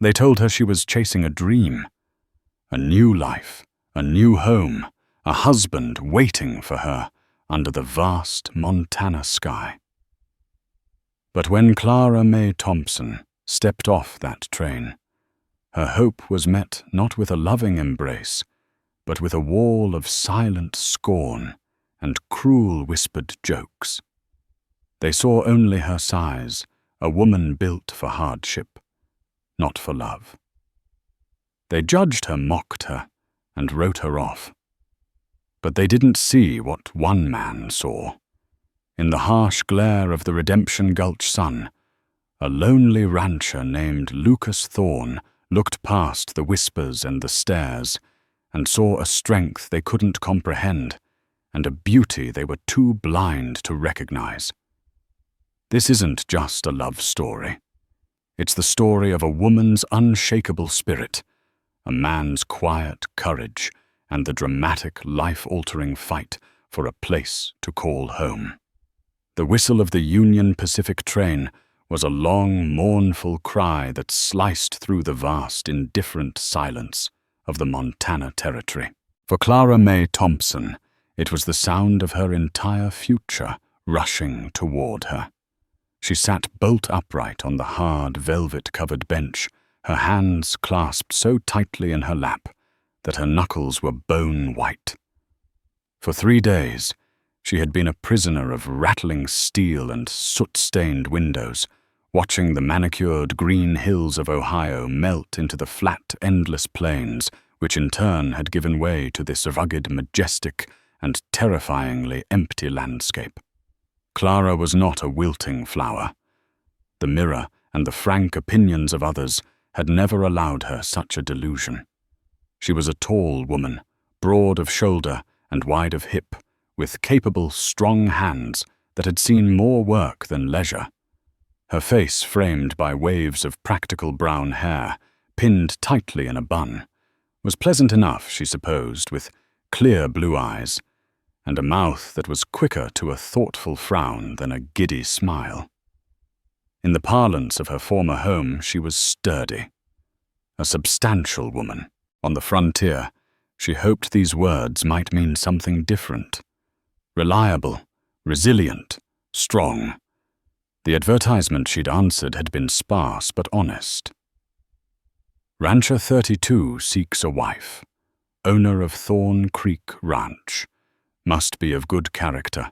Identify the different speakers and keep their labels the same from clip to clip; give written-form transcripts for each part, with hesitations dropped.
Speaker 1: They told her she was chasing a dream, a new life, a new home, a husband waiting for her under the vast Montana sky. But when Clara May Thompson stepped off that train, her hope was met not with a loving embrace, but with a wall of silent scorn and cruel whispered jokes. They saw only her size, a woman built for hardship, not for love. They judged her, mocked her, and wrote her off. But they didn't see what one man saw. In the harsh glare of the Redemption Gulch sun, a lonely rancher named Lucas Thorne looked past the whispers and the stares and saw a strength they couldn't comprehend and a beauty they were too blind to recognize. This isn't just a love story. It's the story of a woman's unshakable spirit, a man's quiet courage, and the dramatic, life-altering fight for a place to call home. The whistle of the Union Pacific train was a long, mournful cry that sliced through the vast, indifferent silence of the Montana Territory. For Clara May Thompson, it was the sound of her entire future rushing toward her. She sat bolt upright on the hard, velvet-covered bench, her hands clasped so tightly in her lap that her knuckles were bone white. For 3 days, she had been a prisoner of rattling steel and soot-stained windows, watching the manicured green hills of Ohio melt into the flat, endless plains, which in turn had given way to this rugged, majestic, and terrifyingly empty landscape. Clara was not a wilting flower. The mirror and the frank opinions of others had never allowed her such a delusion. She was a tall woman, broad of shoulder and wide of hip, with capable, strong hands that had seen more work than leisure. Her face, framed by waves of practical brown hair, pinned tightly in a bun, was pleasant enough, she supposed, with clear blue eyes, and a mouth that was quicker to a thoughtful frown than a giddy smile. In the parlance of her former home, she was sturdy, a substantial woman. On the frontier, she hoped these words might mean something different. Reliable, resilient, strong. The advertisement she'd answered had been sparse but honest. Rancher 32 seeks a wife, owner of Thorn Creek Ranch. Must be of good character,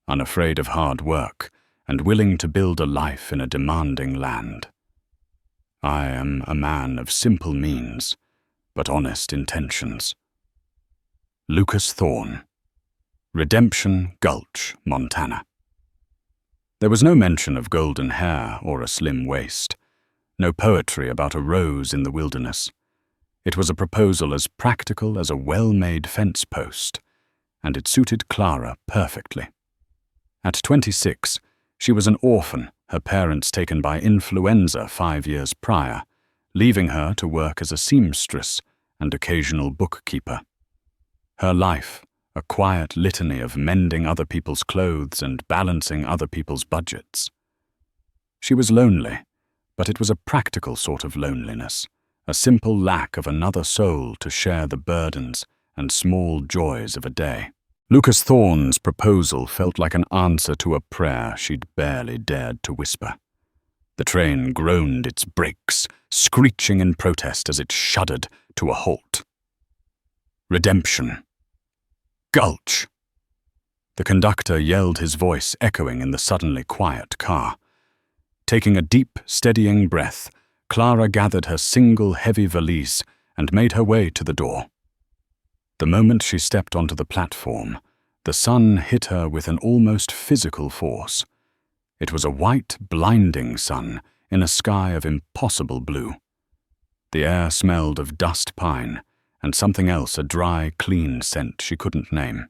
Speaker 1: unafraid of hard work, and willing to build a life in a demanding land. I am a man of simple means, but honest intentions. Lucas Thorne, Redemption Gulch, Montana. There was no mention of golden hair or a slim waist, no poetry about a rose in the wilderness. It was a proposal as practical as a well-made fence post, and it suited Clara perfectly. At 26, she was an orphan, her parents taken by influenza 5 years prior, leaving her to work as a seamstress and occasional bookkeeper. Her life, a quiet litany of mending other people's clothes and balancing other people's budgets. She was lonely, but it was a practical sort of loneliness, a simple lack of another soul to share the burdens and small joys of a day. Lucas Thorne's proposal felt like an answer to a prayer she'd barely dared to whisper. The train groaned its brakes, screeching in protest as it shuddered to a halt. Redemption. Gulch. The conductor yelled, his voice echoing in the suddenly quiet car. Taking a deep, steadying breath, Clara gathered her single heavy valise and made her way to the door. The moment she stepped onto the platform, the sun hit her with an almost physical force. It was a white, blinding sun in a sky of impossible blue. The air smelled of dust pine and something else, a dry, clean scent she couldn't name.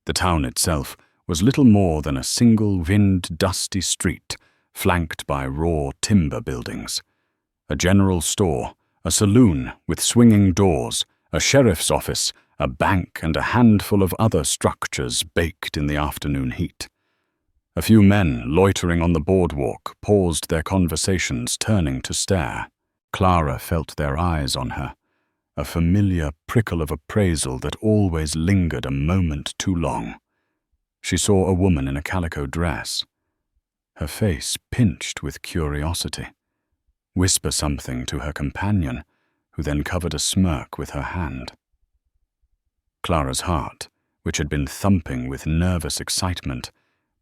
Speaker 1: The town itself was little more than a single wind-dusty street flanked by raw timber buildings. A general store, a saloon with swinging doors, a sheriff's office, a bank, and a handful of other structures baked in the afternoon heat. A few men loitering on the boardwalk paused their conversations, turning to stare. Clara felt their eyes on her, a familiar prickle of appraisal that always lingered a moment too long. She saw a woman in a calico dress, her face pinched with curiosity, whisper something to her companion, who then covered a smirk with her hand. Clara's heart, which had been thumping with nervous excitement,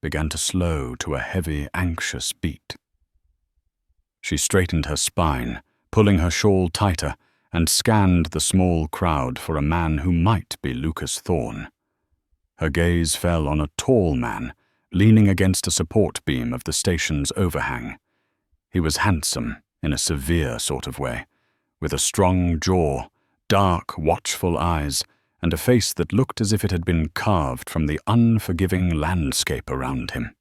Speaker 1: began to slow to a heavy, anxious beat. She straightened her spine, pulling her shawl tighter, and scanned the small crowd for a man who might be Lucas Thorne. Her gaze fell on a tall man, leaning against a support beam of the station's overhang. He was handsome, in a severe sort of way, with a strong jaw, dark, watchful eyes, and a face that looked as if it had been carved from the unforgiving landscape around him.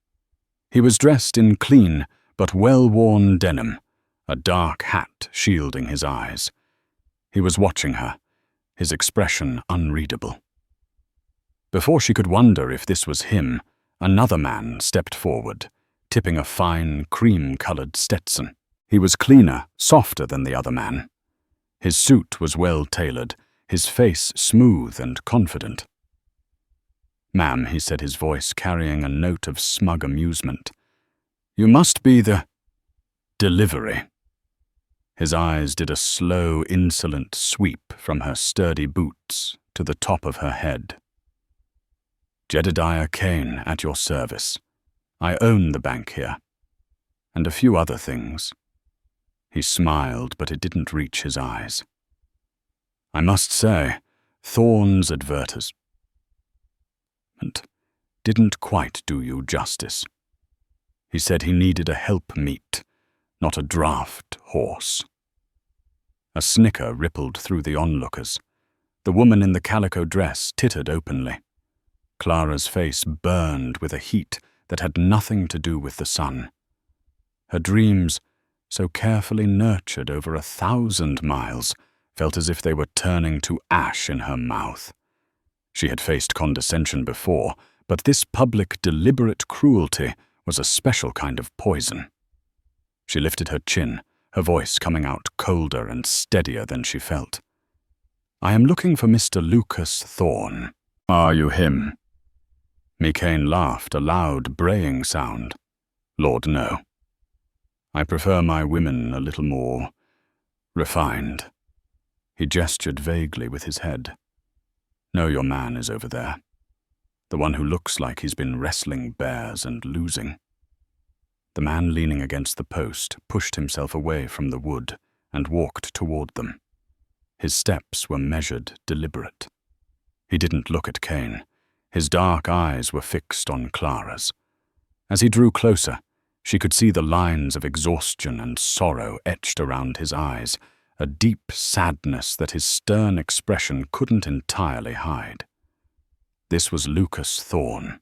Speaker 1: He was dressed in clean but well-worn denim, a dark hat shielding his eyes. He was watching her, his expression unreadable. Before she could wonder if this was him, another man stepped forward, tipping a fine, cream-colored Stetson. He was cleaner, softer than the other man. His suit was well-tailored, his face smooth and confident. "Ma'am," he said, his voice carrying a note of smug amusement, "you must be the delivery." His eyes did a slow, insolent sweep from her sturdy boots to the top of her head. "Jedediah Cain, at your service. I own the bank here. And a few other things." He smiled, but it didn't reach his eyes. "I must say, Thorne's advertisement didn't quite do you justice. He said he needed a helpmeet, not a draft horse." A snicker rippled through the onlookers. The woman in the calico dress tittered openly. Clara's face burned with a heat that had nothing to do with the sun. Her dreams, so carefully nurtured over 1,000 miles, felt as if they were turning to ash in her mouth. She had faced condescension before, but this public, deliberate cruelty was a special kind of poison. She lifted her chin, her voice coming out colder and steadier than she felt. "I am looking for Mr. Lucas Thorne." "Are you him?" Cain laughed, a loud, braying sound. "Lord, no. I prefer my women a little more refined." He gestured vaguely with his head. "No, your man is over there. The one who looks like he's been wrestling bears and losing." The man leaning against the post pushed himself away from the wood and walked toward them. His steps were measured, deliberate. He didn't look at Cain. His dark eyes were fixed on Clara's. As he drew closer, she could see the lines of exhaustion and sorrow etched around his eyes, a deep sadness that his stern expression couldn't entirely hide. This was Lucas Thorne.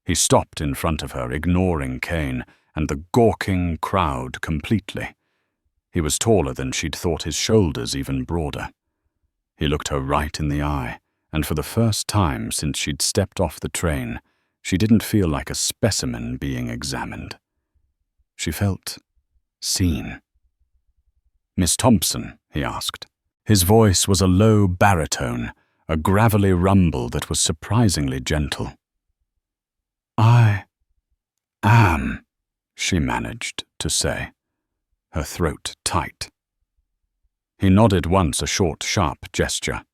Speaker 1: He stopped in front of her, ignoring Cain and the gawking crowd completely. He was taller than she'd thought, his shoulders even broader. He looked her right in the eye, and for the first time since she'd stepped off the train, she didn't feel like a specimen being examined. She felt seen. "Miss Thompson?" he asked. His voice was a low baritone, a gravelly rumble that was surprisingly gentle. "I am," she managed to say, her throat tight. He nodded once, a short, sharp gesture.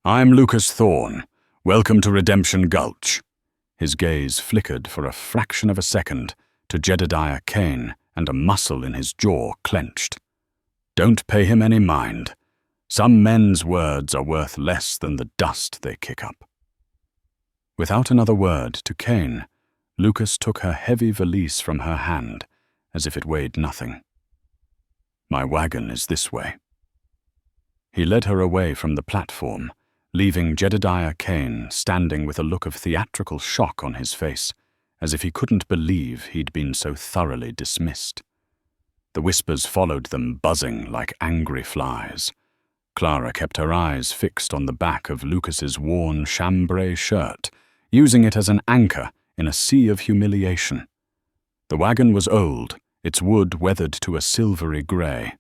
Speaker 1: "I'm Lucas Thorne. Welcome to Redemption Gulch." His gaze flickered for a fraction of a second to Jedediah Cain, and a muscle in his jaw clenched. "Don't pay him any mind. Some men's words are worth less than the dust they kick up." Without another word to Cain, Lucas took her heavy valise from her hand, as if it weighed nothing. "My wagon is this way." He led her away from the platform, leaving Jedediah Cain standing with a look of theatrical shock on his face, as if he couldn't believe he'd been so thoroughly dismissed. The whispers followed them, buzzing like angry flies. Clara kept her eyes fixed on the back of Lucas's worn chambray shirt, using it as an anchor in a sea of humiliation. The wagon was old, its wood weathered to a silvery grey.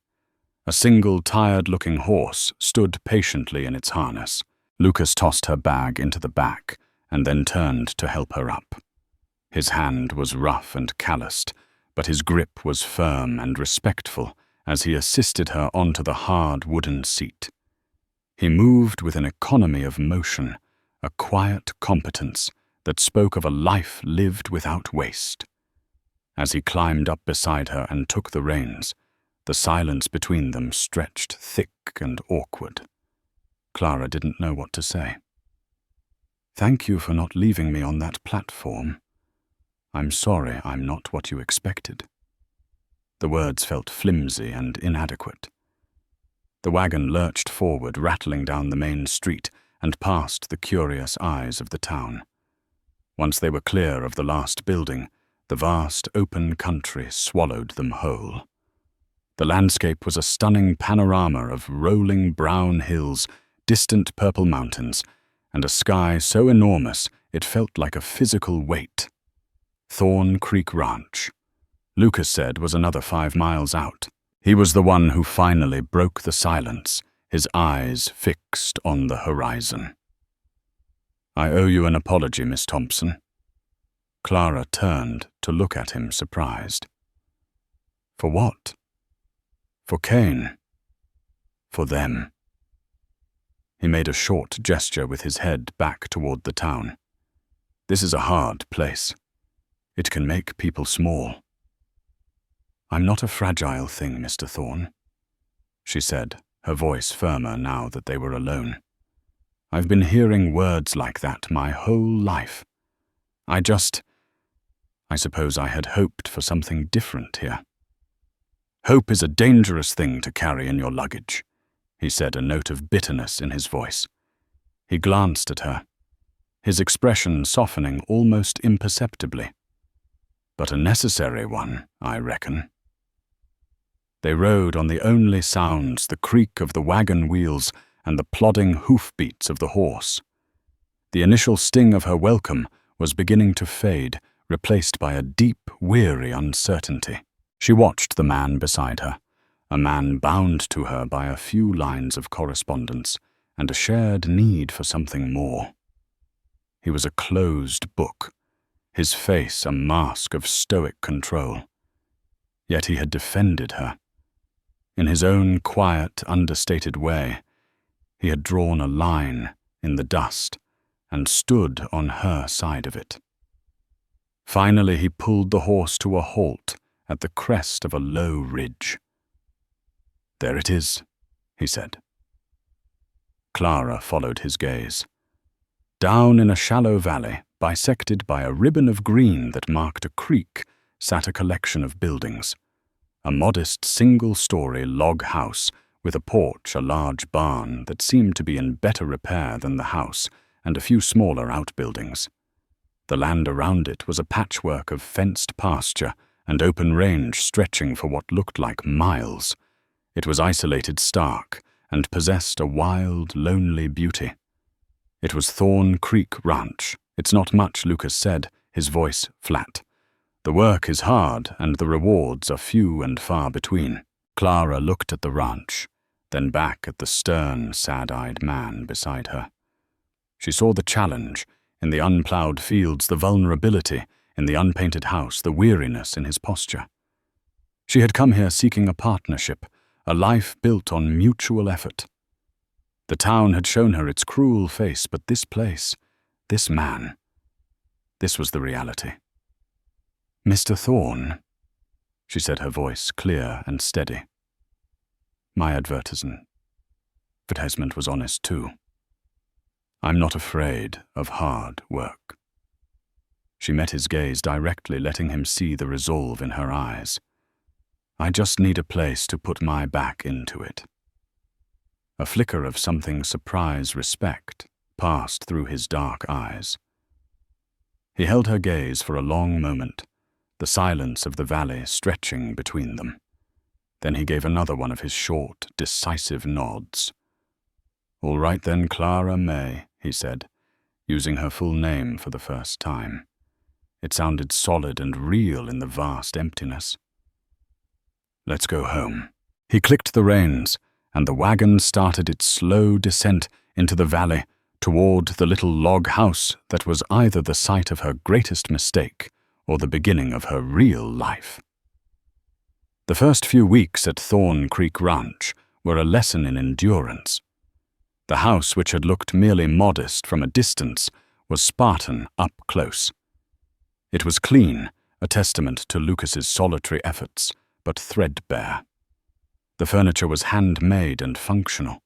Speaker 1: A single tired-looking horse stood patiently in its harness. Lucas tossed her bag into the back and then turned to help her up. His hand was rough and calloused, but his grip was firm and respectful as he assisted her onto the hard wooden seat. He moved with an economy of motion, a quiet competence that spoke of a life lived without waste. As he climbed up beside her and took the reins, the silence between them stretched thick and awkward. Clara didn't know what to say. "Thank you for not leaving me on that platform. I'm sorry I'm not what you expected." The words felt flimsy and inadequate. The wagon lurched forward, rattling down the main street and past the curious eyes of the town. Once they were clear of the last building, the vast open country swallowed them whole. The landscape was a stunning panorama of rolling brown hills, distant purple mountains, and a sky so enormous it felt like a physical weight. Thorn Creek Ranch, Lucas said, was another 5 miles out. He was the one who finally broke the silence, his eyes fixed on the horizon. "I owe you an apology, Miss Thompson." Clara turned to look at him, surprised. "For what?" "For Cain. For them." He made a short gesture with his head back toward the town. "This is a hard place. It can make people small." "I'm not a fragile thing, Mr. Thorne," she said, her voice firmer now that they were alone. "I've been hearing words like that my whole life. I suppose I had hoped for something different here." "Hope is a dangerous thing to carry in your luggage," he said, a note of bitterness in his voice. He glanced at her, his expression softening almost imperceptibly. "But a necessary one, I reckon." They rode on the only sounds, the creak of the wagon wheels and the plodding hoofbeats of the horse. The initial sting of her welcome was beginning to fade, replaced by a deep, weary uncertainty. She watched the man beside her, a man bound to her by a few lines of correspondence and a shared need for something more. He was a closed book, his face a mask of stoic control. Yet he had defended her. In his own quiet, understated way, he had drawn a line in the dust and stood on her side of it. Finally, he pulled the horse to a halt at the crest of a low ridge. "There it is," he said. Clara followed his gaze. Down in a shallow valley, bisected by a ribbon of green that marked a creek, sat a collection of buildings. A modest single-story log house with a porch, a large barn that seemed to be in better repair than the house, and a few smaller outbuildings. The land around it was a patchwork of fenced pasture and open range stretching for what looked like miles. It was isolated, stark, and possessed a wild, lonely beauty. It was Thorn Creek Ranch. "It's not much," Lucas said, his voice flat. "The work is hard, and the rewards are few and far between." Clara looked at the ranch, then back at the stern, sad-eyed man beside her. She saw the challenge in the unplowed fields, the vulnerability in the unpainted house, the weariness in his posture. She had come here seeking a partnership, a life built on mutual effort. The town had shown her its cruel face, but this place, this man, this was the reality. "Mr. Thorne," she said, her voice clear and steady. "My advertisement was honest too. I'm not afraid of hard work." She met his gaze directly, letting him see the resolve in her eyes. "I just need a place to put my back into it." A flicker of something surprised respect passed through his dark eyes. He held her gaze for a long moment, the silence of the valley stretching between them. Then he gave another one of his short, decisive nods. "All right then, Clara May," he said, using her full name for the first time. It sounded solid and real in the vast emptiness. "Let's go home." He clicked the reins, and the wagon started its slow descent into the valley toward the little log house that was either the site of her greatest mistake or the beginning of her real life. The first few weeks at Thorn Creek Ranch were a lesson in endurance. The house, which had looked merely modest from a distance, was Spartan up close. It was clean, a testament to Lucas's solitary efforts, but threadbare. The furniture was handmade and functional.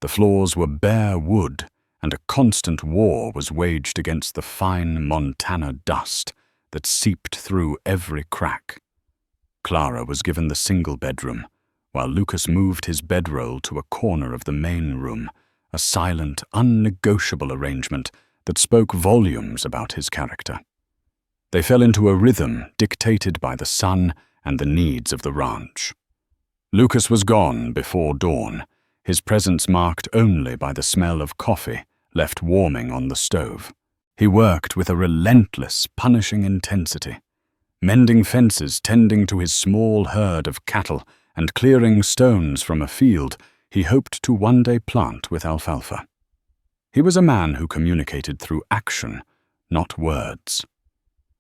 Speaker 1: The floors were bare wood, and a constant war was waged against the fine Montana dust that seeped through every crack. Clara was given the single bedroom, while Lucas moved his bedroll to a corner of the main room, a silent, unnegotiable arrangement that spoke volumes about his character. They fell into a rhythm dictated by the sun and the needs of the ranch. Lucas was gone before dawn, his presence marked only by the smell of coffee left warming on the stove. He worked with a relentless, punishing intensity, mending fences, tending to his small herd of cattle, and clearing stones from a field he hoped to one day plant with alfalfa. He was a man who communicated through action, not words.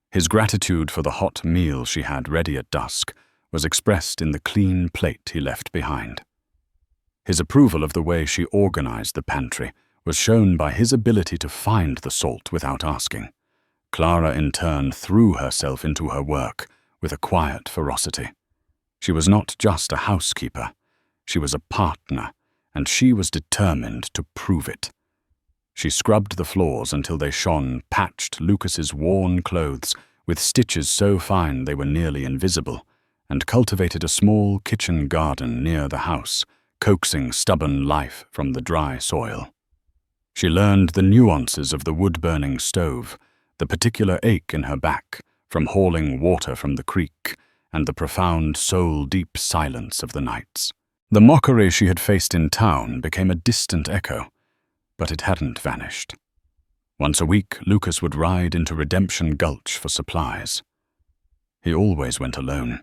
Speaker 1: His gratitude for the hot meal she had ready at dusk was expressed in the clean plate he left behind. His approval of the way she organized the pantry was shown by his ability to find the salt without asking. Clara, in turn, threw herself into her work with a quiet ferocity. She was not just a housekeeper. She was a partner, and she was determined to prove it. She scrubbed the floors until they shone, patched Lucas's worn clothes with stitches so fine they were nearly invisible, and cultivated a small kitchen garden near the house, coaxing stubborn life from the dry soil. She learned the nuances of the wood-burning stove, the particular ache in her back from hauling water from the creek, and the profound, soul-deep silence of the nights. The mockery she had faced in town became a distant echo, but it hadn't vanished. Once a week, Lucas would ride into Redemption Gulch for supplies. He always went alone.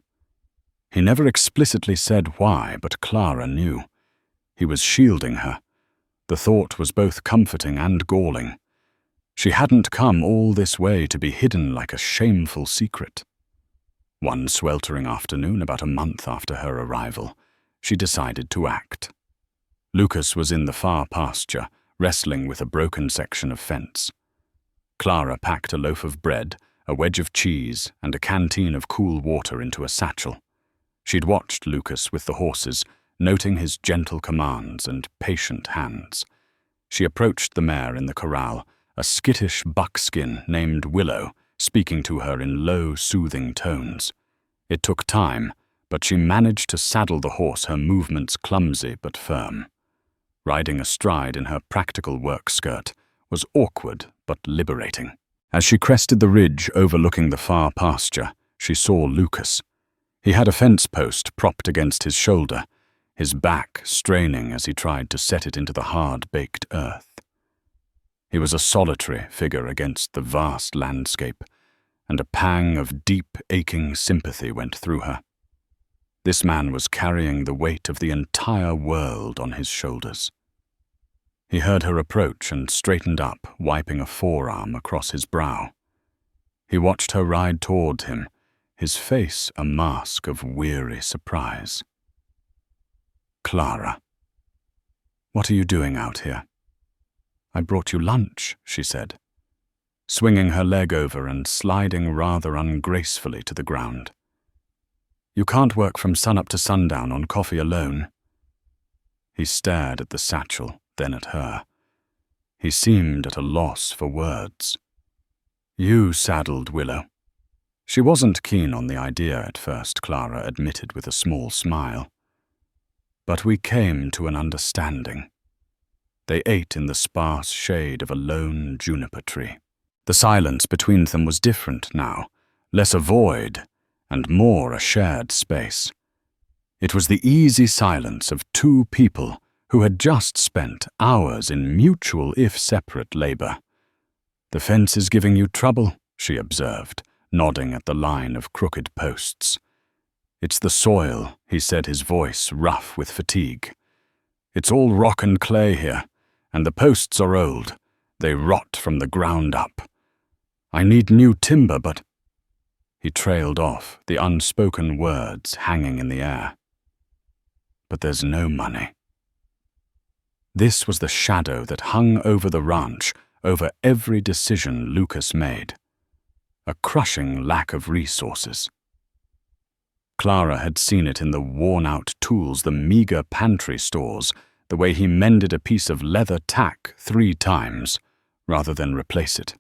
Speaker 1: He never explicitly said why, but Clara knew. He was shielding her. The thought was both comforting and galling. She hadn't come all this way to be hidden like a shameful secret. One sweltering afternoon, about a month after her arrival, she decided to act. Lucas was in the far pasture, wrestling with a broken section of fence. Clara packed a loaf of bread, a wedge of cheese, and a canteen of cool water into a satchel. She'd watched Lucas with the horses, noting his gentle commands and patient hands. She approached the mare in the corral, a skittish buckskin named Willow, speaking to her in low, soothing tones. It took time, but she managed to saddle the horse, her movements clumsy but firm. Riding astride in her practical work skirt was awkward but liberating. As she crested the ridge overlooking the far pasture, she saw Lucas. He had a fence post propped against his shoulder, his back straining as he tried to set it into the hard-baked earth. He was a solitary figure against the vast landscape, and a pang of deep, aching sympathy went through her. This man was carrying the weight of the entire world on his shoulders. He heard her approach and straightened up, wiping a forearm across his brow. He watched her ride toward him, his face a mask of weary surprise. "Clara, what are you doing out here?" "I brought you lunch," she said, swinging her leg over and sliding rather ungracefully to the ground. "You can't work from sunup to sundown on coffee alone." He stared at the satchel, then at her. He seemed at a loss for words. "You saddled Willow." She wasn't keen on the idea at first, Clara admitted with a small smile. But we came to an understanding. They ate in the sparse shade of a lone juniper tree. The silence between them was different now, less a void and more a shared space. It was the easy silence of two people who had just spent hours in mutual if separate labor. "The fence is giving you trouble," she observed, nodding at the line of crooked posts. "It's the soil," he said, his voice rough with fatigue. "It's all rock and clay here, and the posts are old. They rot from the ground up. I need new timber, but—" He trailed off, the unspoken words hanging in the air. "But there's no money." This was the shadow that hung over the ranch, over every decision Lucas made. A crushing lack of resources. Clara had seen it in the worn-out tools, the meager pantry stores, the way he mended a piece of leather tack 3 times, rather than replace it.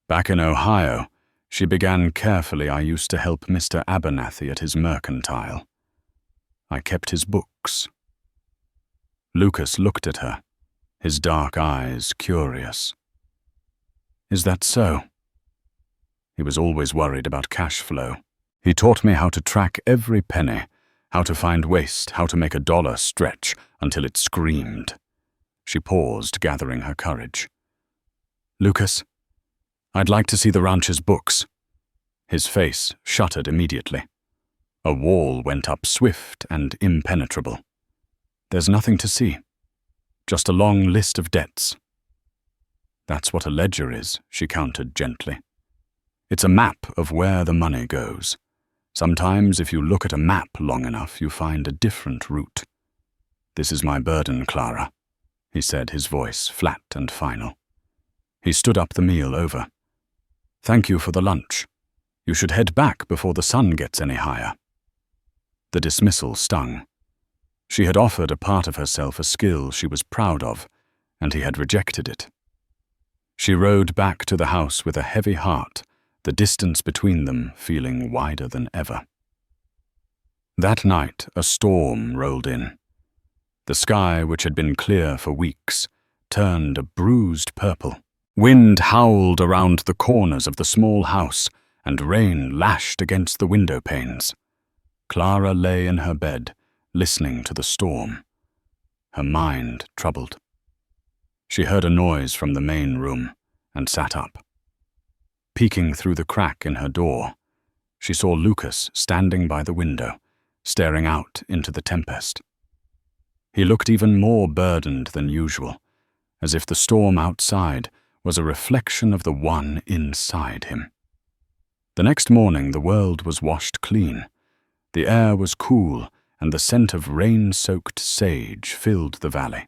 Speaker 1: Back in Ohio, she began carefully. "I used to help Mr. Abernathy at his mercantile. I kept his books." Lucas looked at her, his dark eyes curious. "Is that so?" He was always worried about cash flow. "He taught me how to track every penny, how to find waste, how to make a dollar stretch until it screamed." She paused, gathering her courage. "Lucas, I'd like to see the rancher's books." His face shuttered immediately. A wall went up swift and impenetrable. "There's nothing to see. Just a long list of debts." "That's what a ledger is," she countered gently. "It's a map of where the money goes. Sometimes if you look at a map long enough, you find a different route." "This is my burden, Clara," he said, his voice flat and final. He stood up, the meal over. "Thank you for the lunch. You should head back before the sun gets any higher." The dismissal stung. She had offered a part of herself, a skill she was proud of, and he had rejected it. She rode back to the house with a heavy heart, the distance between them feeling wider than ever. That night, a storm rolled in. The sky, which had been clear for weeks, turned a bruised purple. Wind howled around the corners of the small house, and rain lashed against the window panes. Clara lay in her bed, listening to the storm, her mind troubled. She heard a noise from the main room and sat up. Peeking through the crack in her door, she saw Lucas standing by the window, staring out into the tempest. He looked even more burdened than usual, as if the storm outside was a reflection of the one inside him. The next morning the world was washed clean. The air was cool, and the scent of rain-soaked sage filled the valley.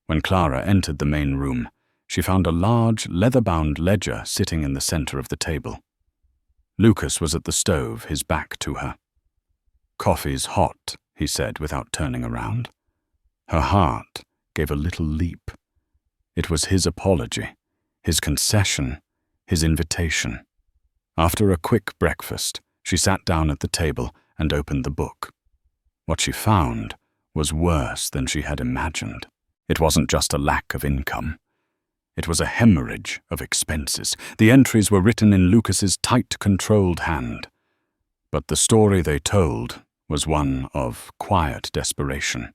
Speaker 1: When Clara entered the main room, she found a large, leather-bound ledger sitting in the center of the table. Lucas was at the stove, his back to her. "Coffee's hot," he said without turning around. Her heart gave a little leap. It was his apology, his concession, his invitation. After a quick breakfast, she sat down at the table and opened the book. What she found was worse than she had imagined. It wasn't just a lack of income. It was a hemorrhage of expenses. The entries were written in Lucas's tight, controlled hand. But the story they told was one of quiet desperation.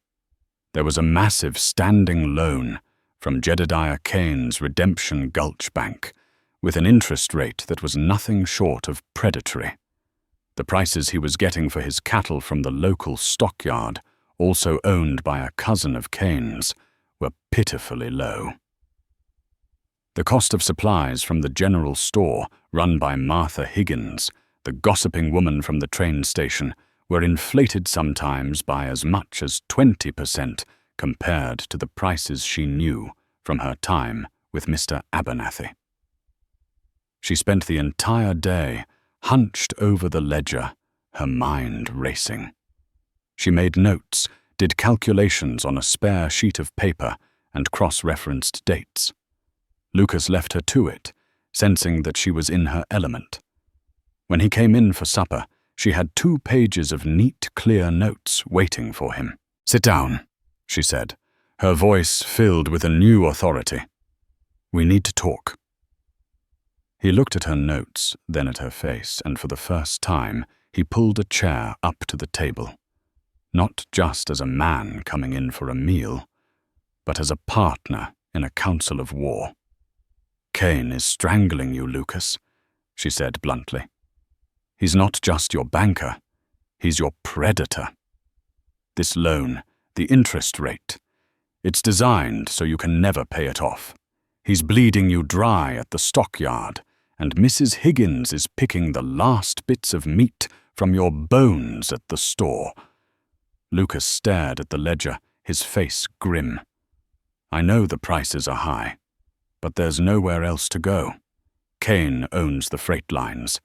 Speaker 1: There was a massive standing loan from Jedediah Cain's Redemption Gulch Bank, with an interest rate that was nothing short of predatory. The prices he was getting for his cattle from the local stockyard, also owned by a cousin of Cain's, were pitifully low. The cost of supplies from the general store, run by Martha Higgins, the gossiping woman from the train station, were inflated sometimes by as much as 20% compared to the prices she knew from her time with Mr. Abernathy. She spent the entire day hunched over the ledger, her mind racing. She made notes, did calculations on a spare sheet of paper, and cross-referenced dates. Lucas left her to it, sensing that she was in her element. When he came in for supper, she had 2 pages of neat, clear notes waiting for him. "Sit down," she said, her voice filled with a new authority. "We need to talk." He looked at her notes, then at her face, and for the first time, he pulled a chair up to the table. Not just as a man coming in for a meal, but as a partner in a council of war. "Cain is strangling you, Lucas," she said bluntly. "He's not just your banker, He's your predator. This loan, the interest rate, it's designed so you can never pay it off. He's bleeding you dry at the stockyard, and Mrs. Higgins is picking the last bits of meat from your bones at the store. Lucas stared at the ledger, his face grim. I know the prices are high, but there's nowhere else to go. Cain owns the freight lines.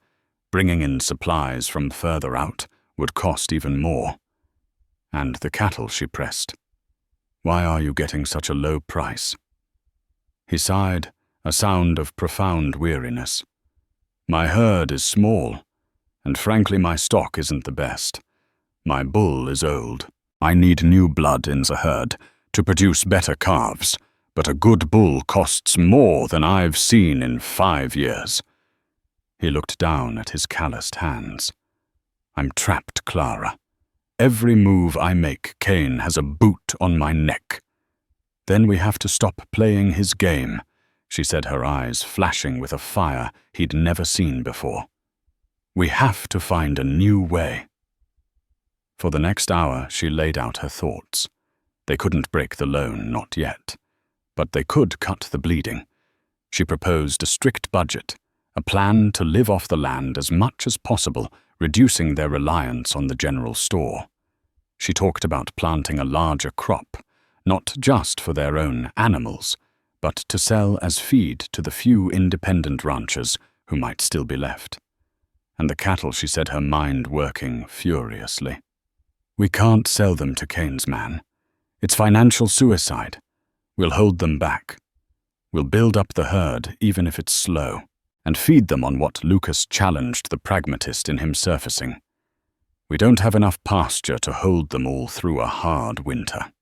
Speaker 1: Bringing in supplies from further out would cost even more. And the cattle, she pressed. Why are you getting such a low price? He sighed, a sound of profound weariness. My herd is small, and frankly my stock isn't the best. My bull is old. I need new blood in the herd to produce better calves, but a good bull costs more than I've seen in 5 years. He looked down at his calloused hands. I'm trapped, Clara. Every move I make, Cain has a boot on my neck. Then we have to stop playing his game, she said, her eyes flashing with a fire he'd never seen before. We have to find a new way. For the next hour, she laid out her thoughts. They couldn't break the loan, not yet. But they could cut the bleeding. She proposed a strict budget, a plan to live off the land as much as possible, reducing their reliance on the general store. She talked about planting a larger crop, not just for their own animals, but to sell as feed to the few independent ranchers who might still be left. And the cattle, she said, her mind working furiously. We can't sell them to Cain's man. It's financial suicide. We'll hold them back. We'll build up the herd, even if it's slow, and feed them on what Lucas challenged the pragmatist in him surfacing. We don't have enough pasture to hold them all through a hard winter.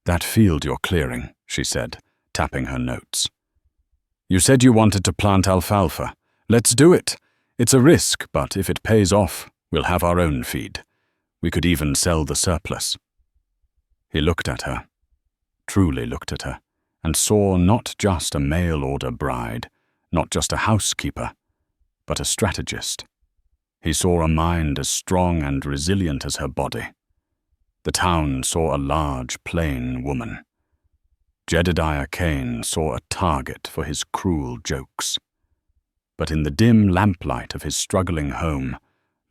Speaker 1: That field you're clearing, she said, tapping her notes. You said you wanted to plant alfalfa. Let's do it. It's a risk, but if it pays off, we'll have our own feed. We could even sell the surplus. He looked at her, truly looked at her, and saw not just a mail-order bride, not just a housekeeper, but a strategist. He saw a mind as strong and resilient as her body. The town saw a large, plain woman. Jedediah Cain saw a target for his cruel jokes. But in the dim lamplight of his struggling home,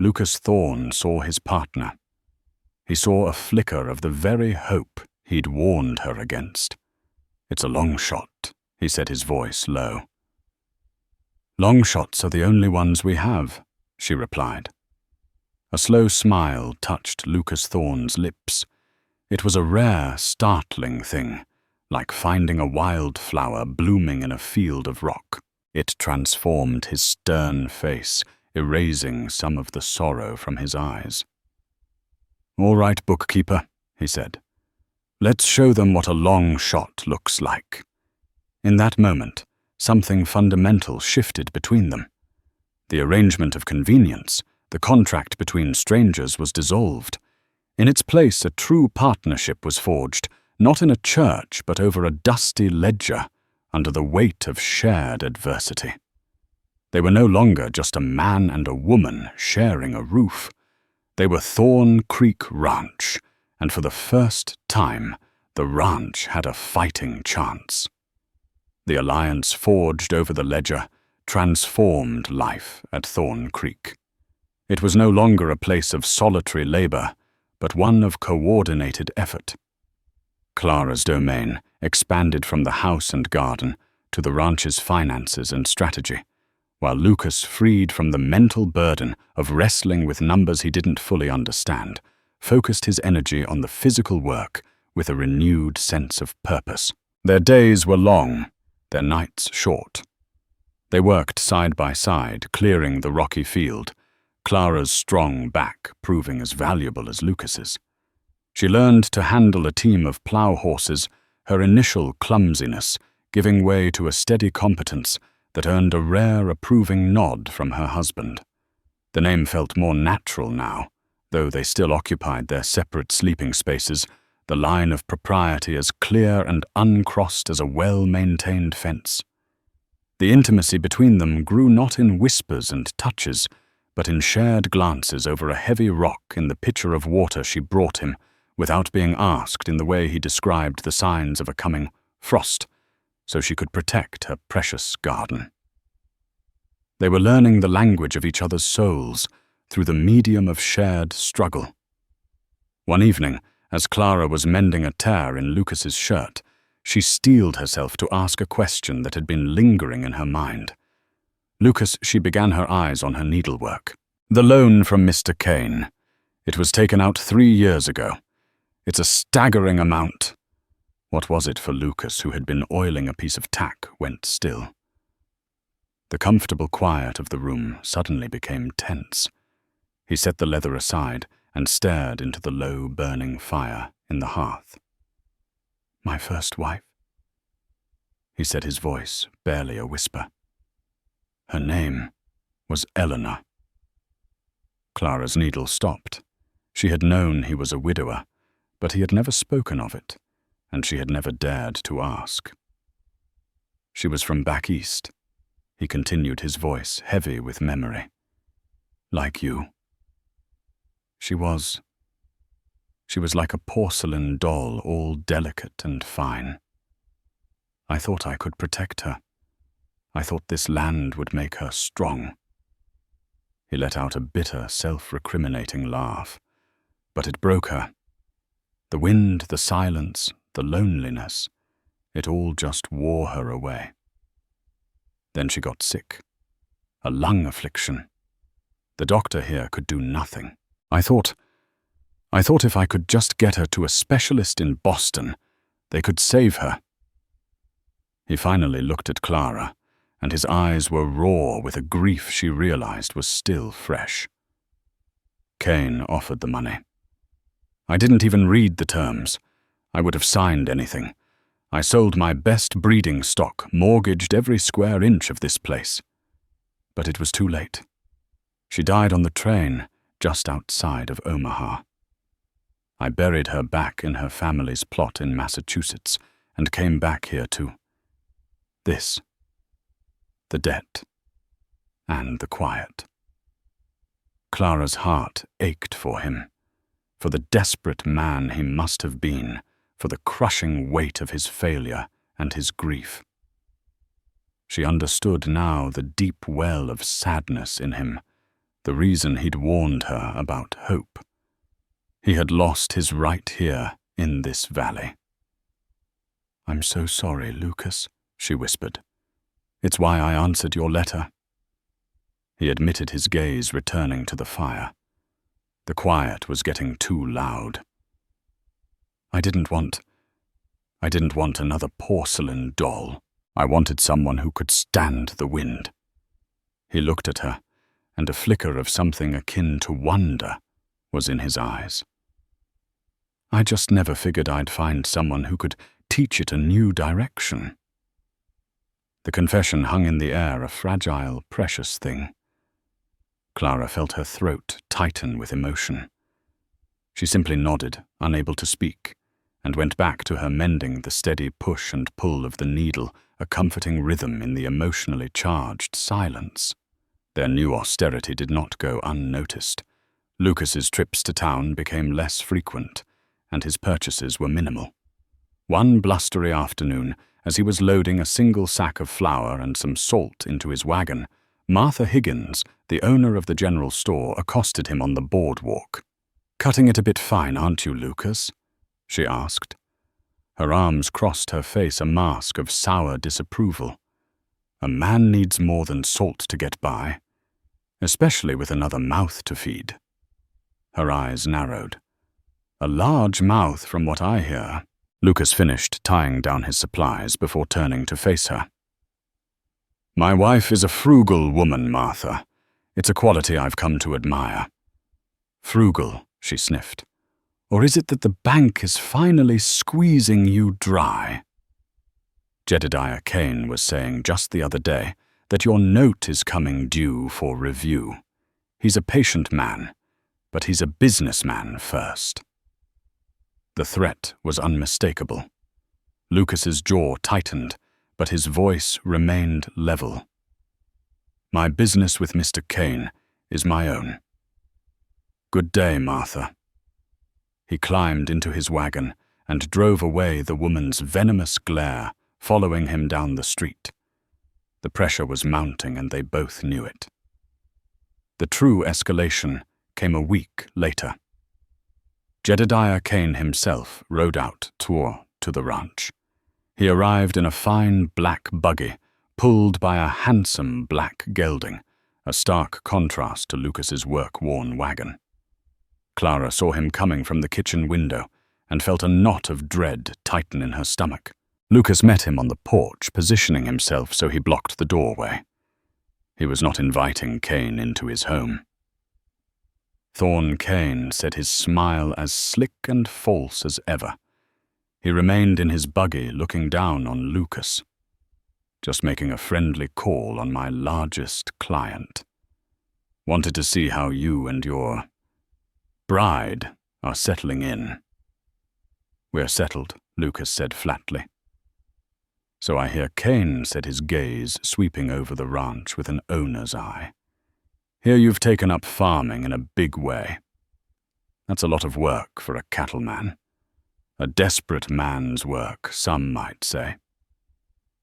Speaker 1: Lucas Thorne saw his partner. He saw a flicker of the very hope he'd warned her against. It's a long shot, he said, his voice low. Long shots are the only ones we have, she replied. A slow smile touched Lucas Thorne's lips. It was a rare, startling thing, like finding a wildflower blooming in a field of rock. It transformed his stern face, erasing some of the sorrow from his eyes. All right, bookkeeper, he said. Let's show them what a long shot looks like. In that moment, something fundamental shifted between them. The arrangement of convenience, the contract between strangers, was dissolved. In its place, a true partnership was forged, not in a church, but over a dusty ledger, under the weight of shared adversity. They were no longer just a man and a woman sharing a roof. They were Thorn Creek Ranch, and for the first time, the ranch had a fighting chance. The alliance forged over the ledger transformed life at Thorn Creek. It was no longer a place of solitary labor, but one of coordinated effort. Clara's domain expanded from the house and garden to the ranch's finances and strategy, while Lucas, freed from the mental burden of wrestling with numbers he didn't fully understand, focused his energy on the physical work with a renewed sense of purpose. Their days were long, their nights short. They worked side by side, clearing the rocky field, Clara's strong back proving as valuable as Lucas's. She learned to handle a team of plow horses, her initial clumsiness giving way to a steady competence that earned a rare approving nod from her husband. The name felt more natural now, though they still occupied their separate sleeping spaces, the line of propriety as clear and uncrossed as a well-maintained fence. The intimacy between them grew not in whispers and touches, but in shared glances over a heavy rock in the pitcher of water she brought him, without being asked in the way he described the signs of a coming frost, so she could protect her precious garden. They were learning the language of each other's souls through the medium of shared struggle. One evening, as Clara was mending a tear in Lucas's shirt, she steeled herself to ask a question that had been lingering in her mind. Lucas, she began her eyes on her needlework. The loan from Mr. Cain. It was taken out 3 years ago. It's a staggering amount. What was it for Lucas, who had been oiling a piece of tack, went still. The comfortable quiet of the room suddenly became tense. He set the leather aside and stared into the low, burning fire in the hearth. "My first wife," he said, his voice barely a whisper. Her name was Eleanor. Clara's needle stopped. She had known he was a widower, but he had never spoken of it, and she had never dared to ask. She was from back east. He continued, his voice heavy with memory. "Like you. She was like a porcelain doll, all delicate and fine. I thought I could protect her. I thought this land would make her strong." He let out a bitter, self-recriminating laugh, but it broke her. The wind, the silence, the loneliness, it all just wore her away. Then she got sick. A lung affliction. The doctor here could do nothing. I thought if I could just get her to a specialist in Boston, they could save her. He finally looked at Clara, and his eyes were raw with a grief she realized was still fresh. Cain offered the money. I didn't even read the terms. I would have signed anything. I sold my best breeding stock, mortgaged every square inch of this place. But it was too late. She died on the train just outside of Omaha. I buried her back in her family's plot in Massachusetts and came back here to this. The debt and the quiet. Clara's heart ached for him, for the desperate man he must have been, for the crushing weight of his failure and his grief. She understood now the deep well of sadness in him, the reason he'd warned her about hope. He had lost his right here in this valley. "I'm so sorry, Lucas," she whispered. "It's why I answered your letter." He admitted, his gaze returning to the fire. The quiet was getting too loud. I didn't want another porcelain doll. I wanted someone who could stand the wind." He looked at her, and a flicker of something akin to wonder was in his eyes. "I just never figured I'd find someone who could teach it a new direction." The confession hung in the air, a fragile, precious thing. Clara felt her throat tighten with emotion. She simply nodded, unable to speak, and went back to her mending, the steady push and pull of the needle, a comforting rhythm in the emotionally charged silence. Their new austerity did not go unnoticed. Lucas's trips to town became less frequent, and his purchases were minimal. One blustery afternoon, as he was loading a single sack of flour and some salt into his wagon, Martha Higgins, the owner of the general store, accosted him on the boardwalk. "Cutting it a bit fine, aren't you, Lucas?" she asked. Her arms crossed her face, a mask of sour disapproval. A man needs more than salt to get by, especially with another mouth to feed. Her eyes narrowed. "A large mouth, from what I hear." Lucas finished tying down his supplies before turning to face her. "My wife is a frugal woman, Martha. It's a quality I've come to admire." "Frugal," she sniffed. "Or is it that the bank is finally squeezing you dry?" Jedediah Cain was saying just the other day that your note is coming due for review. He's a patient man, but he's a businessman first. The threat was unmistakable. Lucas's jaw tightened, but his voice remained level. "My business with Mr. Cain is my own. Good day, Martha. He climbed into his wagon and drove away, the woman's venomous glare following him down the street. The pressure was mounting, and they both knew it. The true escalation came a week later. Jedediah Cain himself rode out to the ranch. He arrived in a fine black buggy, pulled by a handsome black gelding, a stark contrast to Lucas's work-worn wagon. Clara saw him coming from the kitchen window and felt a knot of dread tighten in her stomach. Lucas met him on the porch, positioning himself so he blocked the doorway. He was not inviting Cain into his home. Thorne Cain said, his smile as slick and false as ever. He remained in his buggy, looking down on Lucas. Just making a friendly call on my largest client. Wanted to see how you and your bride are settling in. We're settled, Lucas said flatly. So I hear, Cain said, his gaze sweeping over the ranch with an owner's eye. Here you've taken up farming in a big way. That's a lot of work for a cattleman. A desperate man's work, some might say.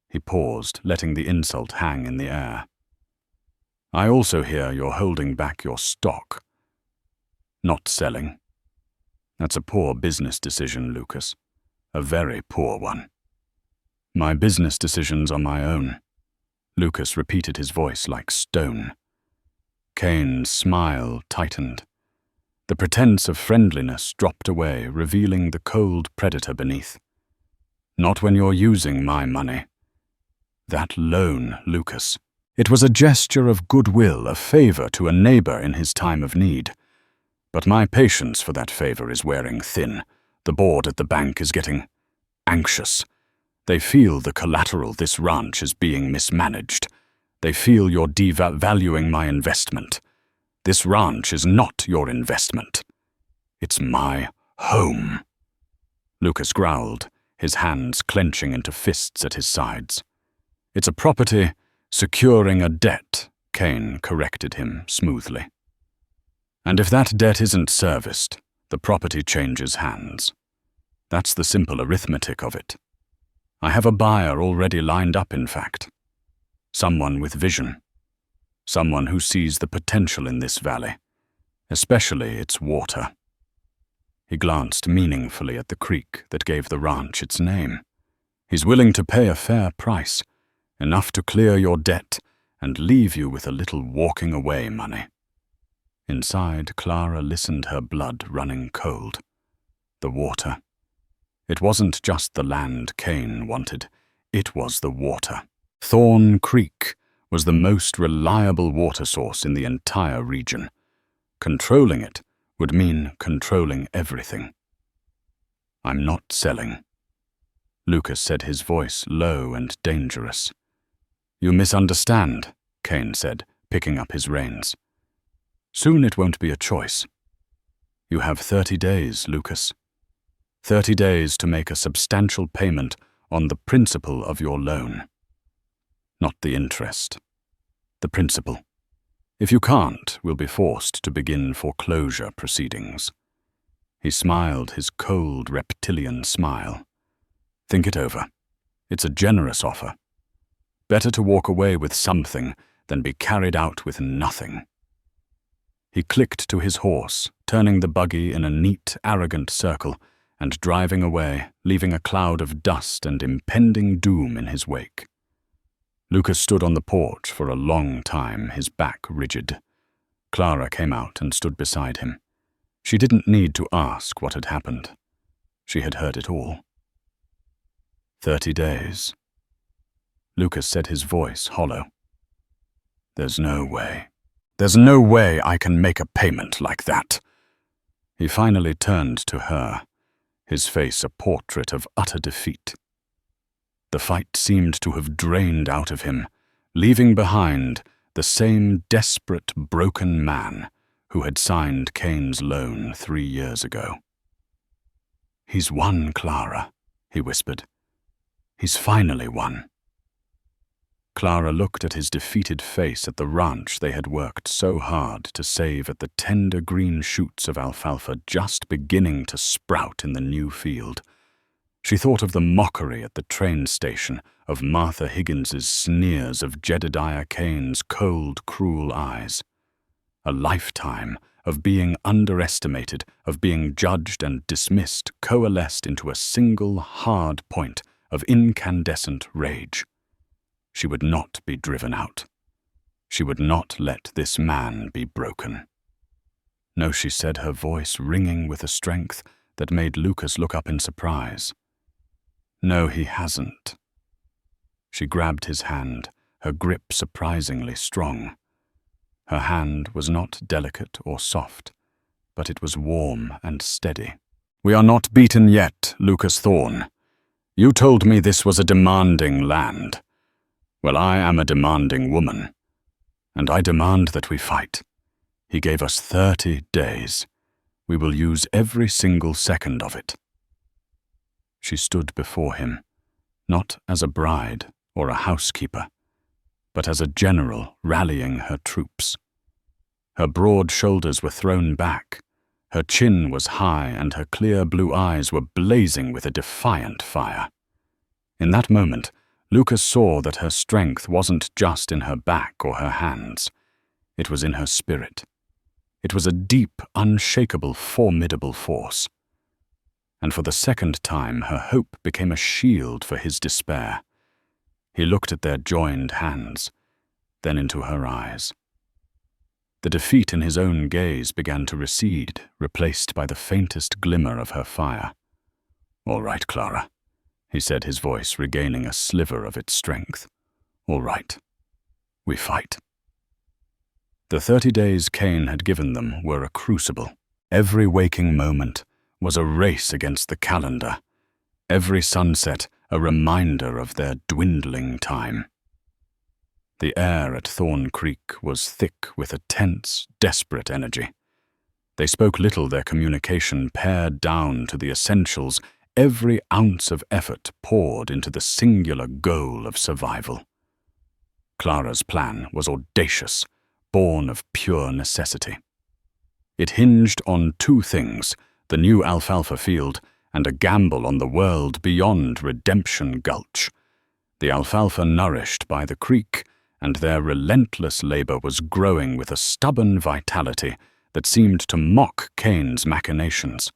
Speaker 1: He paused, letting the insult hang in the air. I also hear you're holding back your stock. Not selling. That's a poor business decision, Lucas. A very poor one. My business decisions are my own. Lucas repeated, his voice like stone. Cain's smile tightened. The pretense of friendliness dropped away, revealing the cold predator beneath. Not when you're using my money. That loan, Lucas. It was a gesture of goodwill, a favor to a neighbor in his time of need. But my patience for that favor is wearing thin. The board at the bank is getting anxious. They feel the collateral this ranch is being mismanaged. They feel you're devaluing my investment. This ranch is not your investment. It's my home. Lucas growled, his hands clenching into fists at his sides. It's a property securing a debt, Cain corrected him smoothly. And if that debt isn't serviced, the property changes hands. That's the simple arithmetic of it. I have a buyer already lined up, in fact. Someone with vision. Someone who sees the potential in this valley, especially its water. He glanced meaningfully at the creek that gave the ranch its name. He's willing to pay a fair price, enough to clear your debt and leave you with a little walking away money. Inside, Clara listened, her blood running cold. The water. It wasn't just the land Cain wanted, it was the water. Thorn Creek was the most reliable water source in the entire region. Controlling it would mean controlling everything. I'm not selling. Lucas said, his voice low and dangerous. You misunderstand, Cain said, picking up his reins. Soon it won't be a choice. You have 30 days, Lucas. 30 days to make a substantial payment on the principal of your loan. Not the interest. The principal. If you can't, we'll be forced to begin foreclosure proceedings. He smiled, his cold reptilian smile. Think it over. It's a generous offer. Better to walk away with something than be carried out with nothing. He clicked to his horse, turning the buggy in a neat, arrogant circle, and driving away, leaving a cloud of dust and impending doom in his wake. Lucas stood on the porch for a long time, his back rigid. Clara came out and stood beside him. She didn't need to ask what had happened. She had heard it all. 30 days. Lucas said, his voice hollow. There's no way. There's no way I can make a payment like that. He finally turned to her, his face a portrait of utter defeat. The fight seemed to have drained out of him, leaving behind the same desperate, broken man who had signed Cain's loan 3 years ago. He's won, Clara, he whispered. He's finally won. Clara looked at his defeated face at the ranch they had worked so hard to save, at the tender green shoots of alfalfa just beginning to sprout in the new field. She thought of the mockery at the train station, of Martha Higgins's sneers, of Jedediah Cain's cold, cruel eyes. A lifetime of being underestimated, of being judged and dismissed, coalesced into a single hard point of incandescent rage. She would not be driven out. She would not let this man be broken. No, she said, her voice ringing with a strength that made Lucas look up in surprise. No, he hasn't. She grabbed his hand, her grip surprisingly strong. Her hand was not delicate or soft, but it was warm and steady. We are not beaten yet, Lucas Thorne. You told me this was a demanding land. Well, I am a demanding woman, and I demand that we fight. He gave us 30 days. We will use every single second of it. She stood before him, not as a bride or a housekeeper, but as a general rallying her troops. Her broad shoulders were thrown back, her chin was high, and her clear blue eyes were blazing with a defiant fire. In that moment, Lucas saw that her strength wasn't just in her back or her hands. It was in her spirit. It was a deep, unshakable, formidable force. And for the second time, her hope became a shield for his despair. He looked at their joined hands, then into her eyes. The defeat in his own gaze began to recede, replaced by the faintest glimmer of her fire. "All right, Clara," he said, his voice regaining a sliver of its strength. "All right. We fight." The 30 days Cain had given them were a crucible. Every waking moment was a race against the calendar. Every sunset a reminder of their dwindling time. The air at Thorn Creek was thick with a tense, desperate energy. They spoke little, their communication pared down to the essentials, every ounce of effort poured into the singular goal of survival. Clara's plan was audacious, born of pure necessity. It hinged on two things, the new alfalfa field and a gamble on the world beyond Redemption Gulch. The alfalfa nourished by the creek, and their relentless labor was growing with a stubborn vitality that seemed to mock Cain's machinations.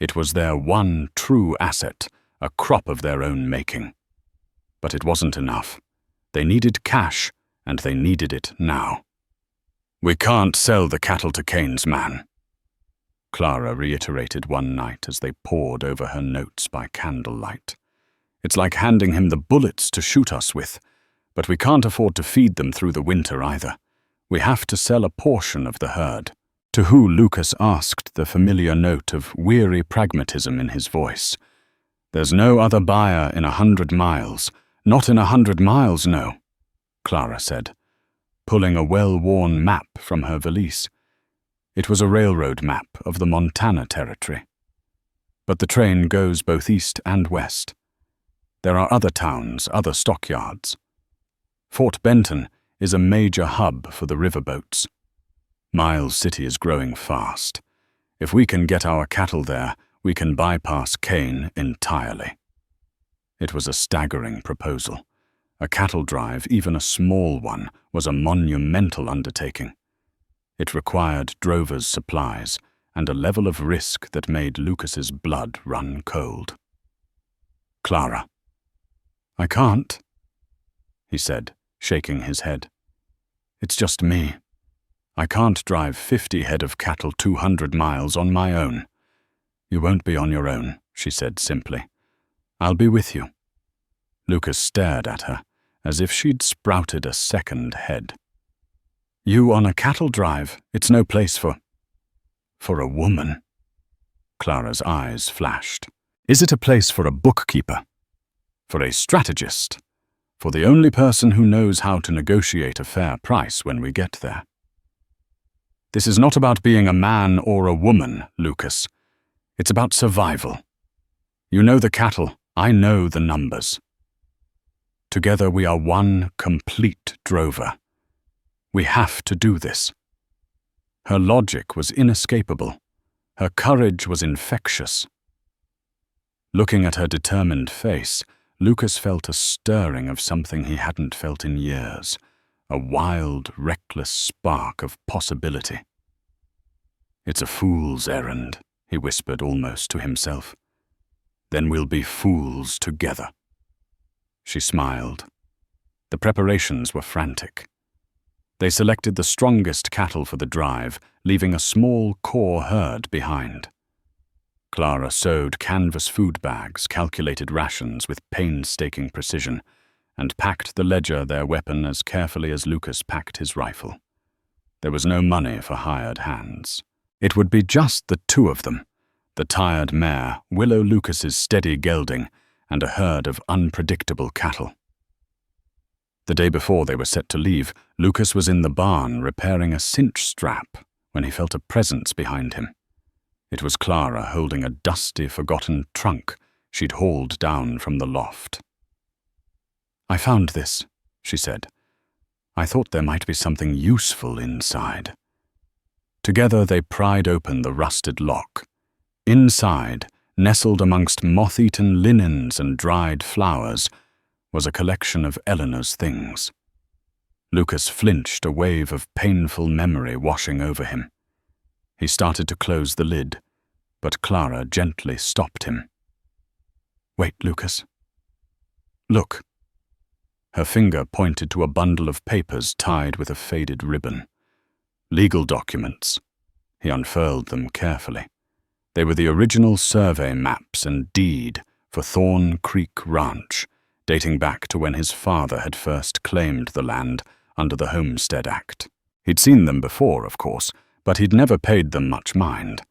Speaker 1: It was their one true asset, a crop of their own making. But it wasn't enough. They needed cash, and they needed it now. "We can't sell the cattle to Cain's man," Clara reiterated one night as they pored over her notes by candlelight. "It's like handing him the bullets to shoot us with, but we can't afford to feed them through the winter either. We have to sell a portion of the herd." To who Lucas asked, the familiar note of weary pragmatism in his voice. "There's no other buyer in 100 miles. Not in 100 miles, no," Clara said, pulling a well-worn map from her valise. It was a railroad map of the Montana Territory. "But the train goes both east and west. There are other towns, other stockyards. Fort Benton is a major hub for the riverboats. Miles City is growing fast. If we can get our cattle there, we can bypass Cain entirely." It was a staggering proposal. A cattle drive, even a small one, was a monumental undertaking. It required drovers' supplies and a level of risk that made Lucas's blood run cold. "Clara." "I can't," he said, shaking his head. "It's just me. I can't drive 50 head of cattle 200 miles on my own." "You won't be on your own," she said simply. "I'll be with you." Lucas stared at her, as if she'd sprouted a second head. "You on a cattle drive? It's no place for a woman." Clara's eyes flashed. "Is it a place for a bookkeeper? For a strategist? For the only person who knows how to negotiate a fair price when we get there? This is not about being a man or a woman, Lucas. It's about survival. You know the cattle, I know the numbers." Together we are one complete drover. We have to do this. Her logic was inescapable. Her courage was infectious. Looking at her determined face, Lucas felt a stirring of something he hadn't felt in years, a wild, reckless spark of possibility. "It's a fool's errand," he whispered almost to himself. "Then we'll be fools together." She smiled. The preparations were frantic. They selected the strongest cattle for the drive, leaving a small core herd behind. Clara sewed canvas food bags, calculated rations with painstaking precision, and packed the ledger, their weapon, as carefully as Lucas packed his rifle. There was no money for hired hands. It would be just the two of them, the tired mare, Willow Lucas's steady gelding, and a herd of unpredictable cattle. The day before they were set to leave, Lucas was in the barn repairing a cinch strap when he felt a presence behind him. It was Clara holding a dusty, forgotten trunk she'd hauled down from the loft. "I found this," she said. "I thought there might be something useful inside." Together they pried open the rusted lock. Inside, nestled amongst moth-eaten linens and dried flowers, was a collection of Eleanor's things. Lucas flinched, a wave of painful memory washing over him. He started to close the lid, but Clara gently stopped him. "Wait, Lucas. Look." Her finger pointed to a bundle of papers tied with a faded ribbon. Legal documents. He unfurled them carefully. They were the original survey maps and deed for Thorn Creek Ranch, dating back to when his father had first claimed the land under the Homestead Act. He'd seen them before, of course, but he'd never paid them much mind.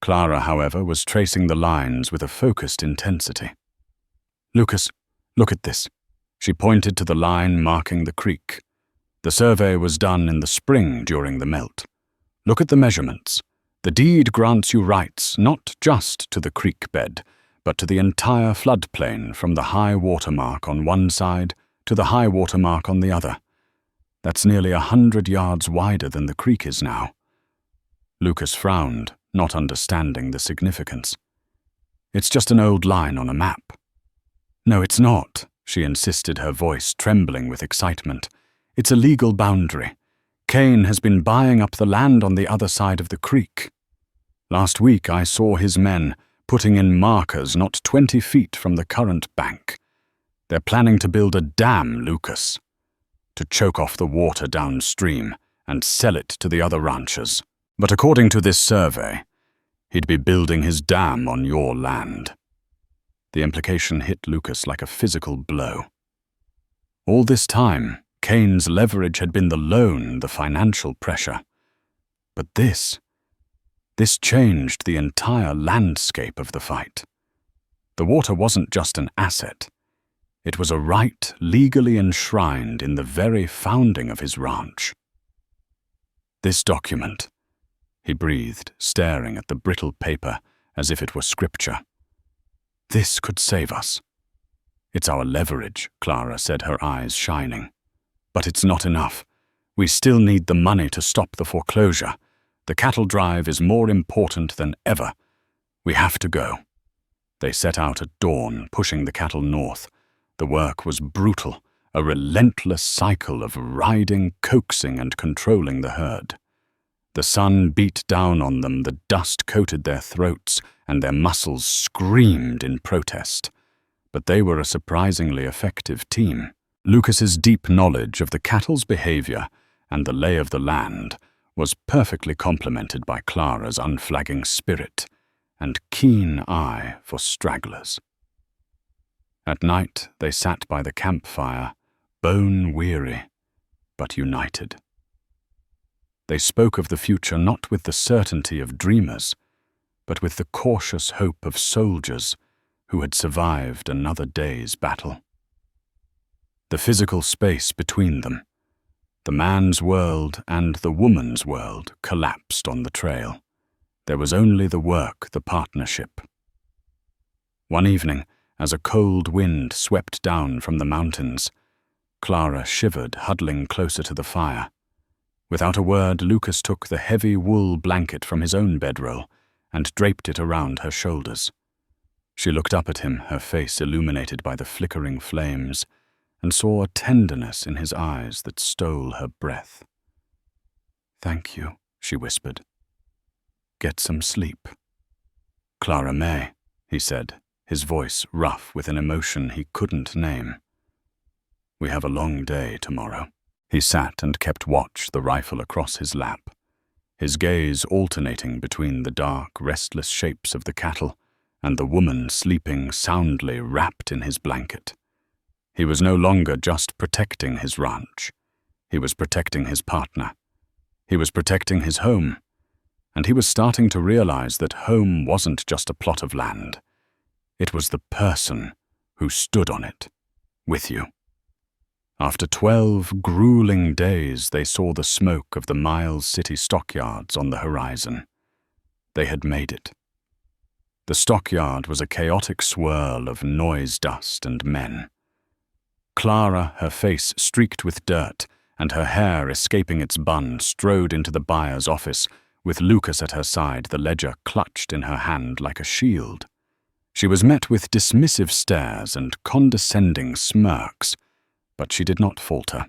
Speaker 1: Clara, however, was tracing the lines with a focused intensity. "Lucas, look at this." She pointed to the line marking the creek. The survey was done in the spring during the melt. "Look at the measurements. The deed grants you rights not just to the creek bed, but to the entire floodplain from the high water mark on one side to the high water mark on the other. That's nearly 100 yards wider than the creek is now." Lucas frowned, not understanding the significance. "It's just an old line on a map." "No, it's not," she insisted, her voice trembling with excitement. "It's a legal boundary. Cain has been buying up the land on the other side of the creek. Last week I saw his men putting in markers not 20 feet from the current bank. They're planning to build a dam, Lucas, to choke off the water downstream and sell it to the other ranchers. But according to this survey, he'd be building his dam on your land." The implication hit Lucas like a physical blow. All this time, Cain's leverage had been the loan, the financial pressure. But this changed the entire landscape of the fight. The water wasn't just an asset. It was a right legally enshrined in the very founding of his ranch. "This document," he breathed, staring at the brittle paper as if it were scripture. "This could save us." "It's our leverage," Clara said, her eyes shining. "But it's not enough. We still need the money to stop the foreclosure. The cattle drive is more important than ever. We have to go." They set out at dawn, pushing the cattle north. The work was brutal, a relentless cycle of riding, coaxing, and controlling the herd. The sun beat down on them, the dust coated their throats, and their muscles screamed in protest. But they were a surprisingly effective team. Lucas's deep knowledge of the cattle's behavior and the lay of the land was perfectly complemented by Clara's unflagging spirit and keen eye for stragglers. At night they sat by the campfire, bone-weary, but united. They spoke of the future not with the certainty of dreamers, but with the cautious hope of soldiers who had survived another day's battle. The physical space between them, the man's world and the woman's world, collapsed on the trail. There was only the work, the partnership. One evening, As a cold wind swept down from the mountains, Clara shivered, huddling closer to the fire. Without a word, Lucas took the heavy wool blanket from his own bedroll and draped it around her shoulders. She looked up at him, her face illuminated by the flickering flames, and saw a tenderness in his eyes that stole her breath. "Thank you," she whispered. "Get some sleep." "Clara May," he said, his voice rough with an emotion he couldn't name. "We have a long day tomorrow." He sat and kept watch, the rifle across his lap, his gaze alternating between the dark, restless shapes of the cattle and the woman sleeping soundly wrapped in his blanket. He was no longer just protecting his ranch. He was protecting his partner. He was protecting his home. And he was starting to realize that home wasn't just a plot of land. It was the person who stood on it, with you. After 12 grueling days, they saw the smoke of the Miles City stockyards on the horizon. They had made it. The stockyard was a chaotic swirl of noise, dust, and men. Clara, her face streaked with dirt and her hair escaping its bun, strode into the buyer's office, with Lucas at her side, the ledger clutched in her hand like a shield. She was met with dismissive stares and condescending smirks, but she did not falter.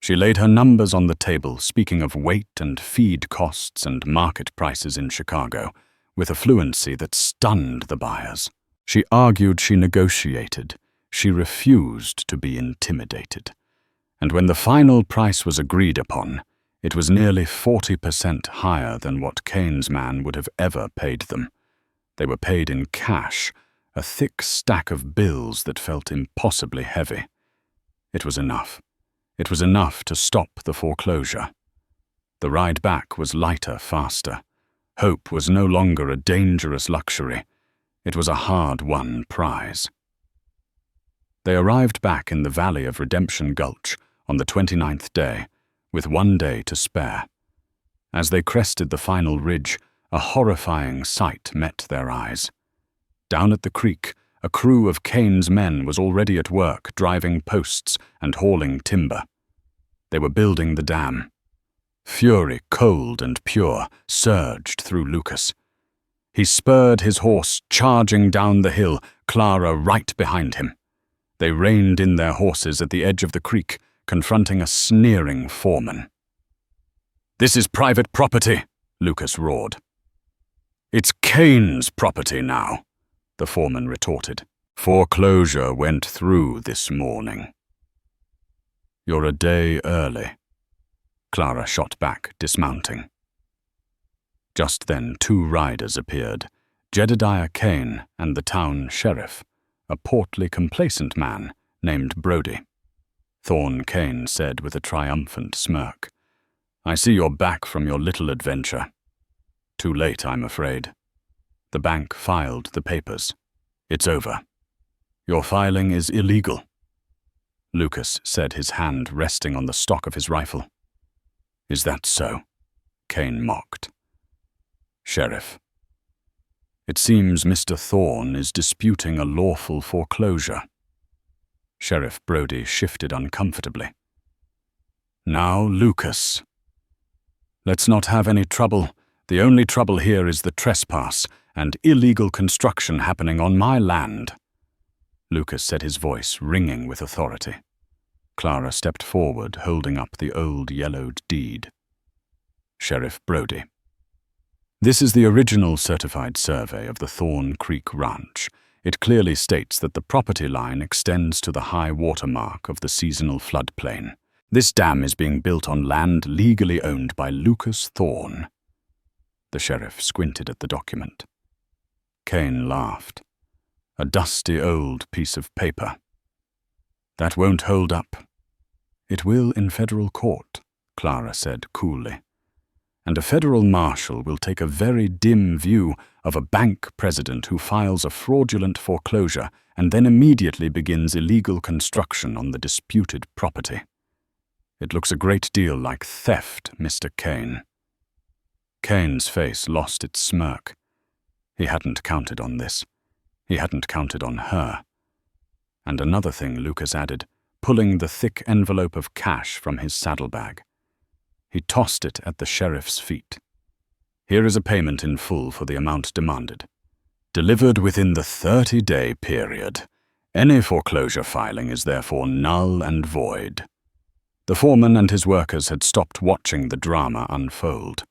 Speaker 1: She laid her numbers on the table, speaking of weight and feed costs and market prices in Chicago, with a fluency that stunned the buyers. She argued, she negotiated, she refused to be intimidated. And when the final price was agreed upon, it was nearly 40% higher than what Cain's man would have ever paid them. They were paid in cash, a thick stack of bills that felt impossibly heavy. It was enough. It was enough to stop the foreclosure. The ride back was lighter, faster. Hope was no longer a dangerous luxury. It was a hard-won prize. They arrived back in the valley of Redemption Gulch on the 29th day, with 1 day to spare. As they crested the final ridge, a horrifying sight met their eyes. Down at the creek, a crew of Cain's men was already at work, driving posts and hauling timber. They were building the dam. Fury, cold and pure, surged through Lucas. He spurred his horse, charging down the hill, Clara right behind him. They reined in their horses at the edge of the creek, confronting a sneering foreman. "This is private property," Lucas roared. "It's Cain's property now," the foreman retorted. "Foreclosure went through this morning." "You're a day early," Clara shot back, dismounting. Just then 2 riders appeared, Jedediah Cain and the town sheriff, a portly, complacent man named Brody. Thorne Cain said with a triumphant smirk, "I see you're back from your little adventure. Too late, I'm afraid." The bank filed the papers. "It's over. Your filing is illegal," Lucas said, his hand resting on the stock of his rifle. "Is that so?" Cain mocked. "Sheriff, it seems Mr. Thorne is disputing a lawful foreclosure." Sheriff Brody shifted uncomfortably. "Now, Lucas. Let's not have any trouble. The only trouble here is the trespass and illegal construction happening on my land." Lucas said, his voice ringing with authority. Clara stepped forward, holding up the old yellowed deed. "Sheriff Brody, this is the original certified survey of the Thorn Creek Ranch. It clearly states that the property line extends to the high water mark of the seasonal floodplain. This dam is being built on land legally owned by Lucas Thorne." The sheriff squinted at the document. Cain laughed. "A dusty old piece of paper. That won't hold up." "It will in federal court," Clara said coolly. "And a federal marshal will take a very dim view of a bank president who files a fraudulent foreclosure and then immediately begins illegal construction on the disputed property. It looks a great deal like theft, Mr. Cain." Cain's face lost its smirk. He hadn't counted on this. He hadn't counted on her. And another thing, Lucas added, pulling the thick envelope of cash from his saddlebag. He tossed it at the sheriff's feet. "Here is a payment in full for the amount demanded. Delivered within the 30-day period. Any foreclosure filing is therefore null and void." The foreman and his workers had stopped watching the drama unfold.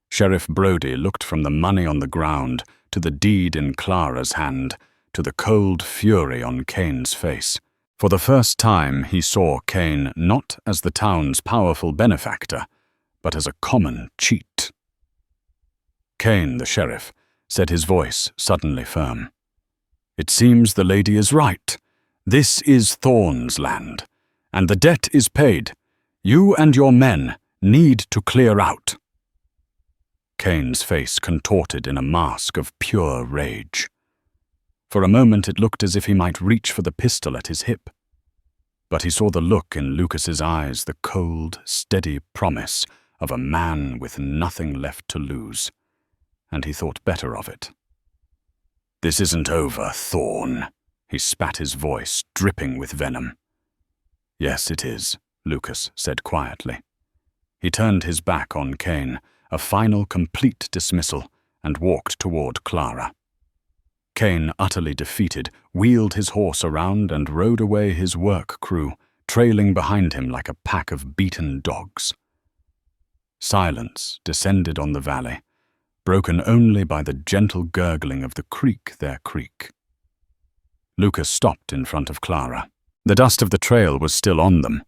Speaker 1: Sheriff Brody looked from the money on the ground to the deed in Clara's hand to the cold fury on Cain's face. For the first time he saw Cain not as the town's powerful benefactor, but as a common cheat. "Cain, the sheriff," said his voice suddenly firm. "It seems the lady is right. This is Thorne's land, and the debt is paid. You and your men need to clear out." Cain's face contorted in a mask of pure rage. For a moment it looked as if he might reach for the pistol at his hip. But he saw the look in Lucas's eyes, the cold, steady promise of a man with nothing left to lose, and he thought better of it. "This isn't over, Thorne," he spat, his voice dripping with venom. "Yes, it is," Lucas said quietly. He turned his back on Cain, a final complete dismissal, and walked toward Clara. Cain, utterly defeated, wheeled his horse around and rode away his work crew, trailing behind him like a pack of beaten dogs. Silence descended on the valley, broken only by the gentle gurgling of the creek, their creek. Lucas stopped in front of Clara. The dust of the trail was still on them,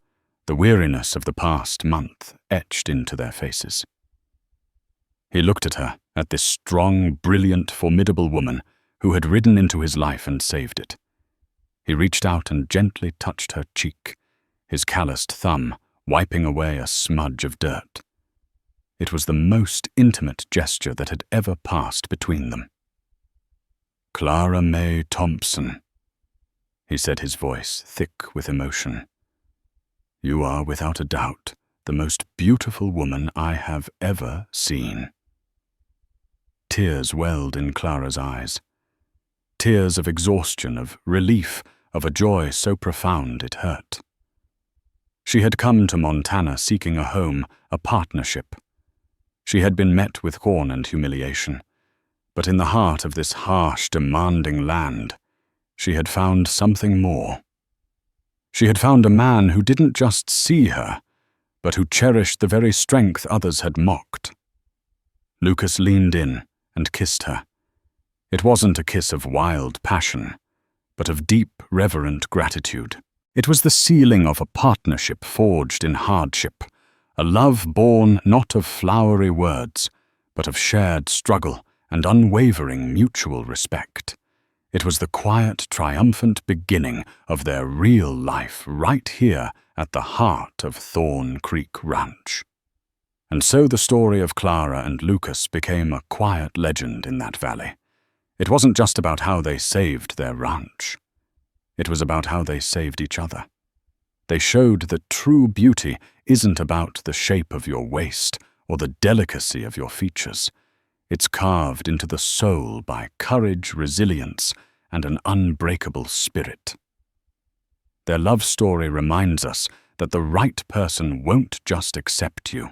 Speaker 1: the weariness of the past month etched into their faces. He looked at her, at this strong, brilliant, formidable woman who had ridden into his life and saved it. He reached out and gently touched her cheek, his calloused thumb wiping away a smudge of dirt. It was the most intimate gesture that had ever passed between them. "Clara May Thompson," he said, his voice thick with emotion. "You are, without a doubt, the most beautiful woman I have ever seen." Tears welled in Clara's eyes. Tears of exhaustion, of relief, of a joy so profound it hurt. She had come to Montana seeking a home, a partnership. She had been met with scorn and humiliation, but in the heart of this harsh, demanding land, she had found something more. She had found a man who didn't just see her, but who cherished the very strength others had mocked. Lucas leaned in and kissed her. It wasn't a kiss of wild passion, but of deep, reverent gratitude. It was the sealing of a partnership forged in hardship, a love born not of flowery words, but of shared struggle and unwavering mutual respect. It was the quiet, triumphant beginning of their real life right here at the heart of Thorn Creek Ranch. And so the story of Clara and Lucas became a quiet legend in that valley. It wasn't just about how they saved their ranch. It was about how they saved each other. They showed that true beauty isn't about the shape of your waist or the delicacy of your features. It's carved into the soul by courage, resilience, and an unbreakable spirit. Their love story reminds us that the right person won't just accept you.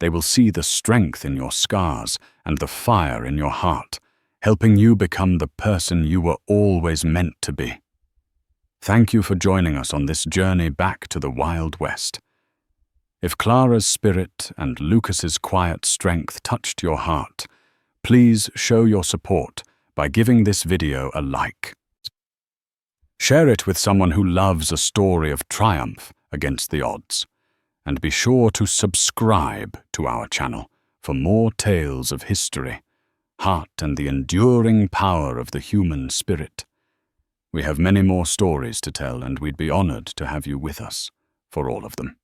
Speaker 1: They will see the strength in your scars and the fire in your heart, helping you become the person you were always meant to be. Thank you for joining us on this journey back to the Wild West. If Clara's spirit and Lucas's quiet strength touched your heart, please show your support by giving this video a like. Share it with someone who loves a story of triumph against the odds. And be sure to subscribe to our channel for more tales of history, heart, and the enduring power of the human spirit. We have many more stories to tell, and we'd be honored to have you with us for all of them.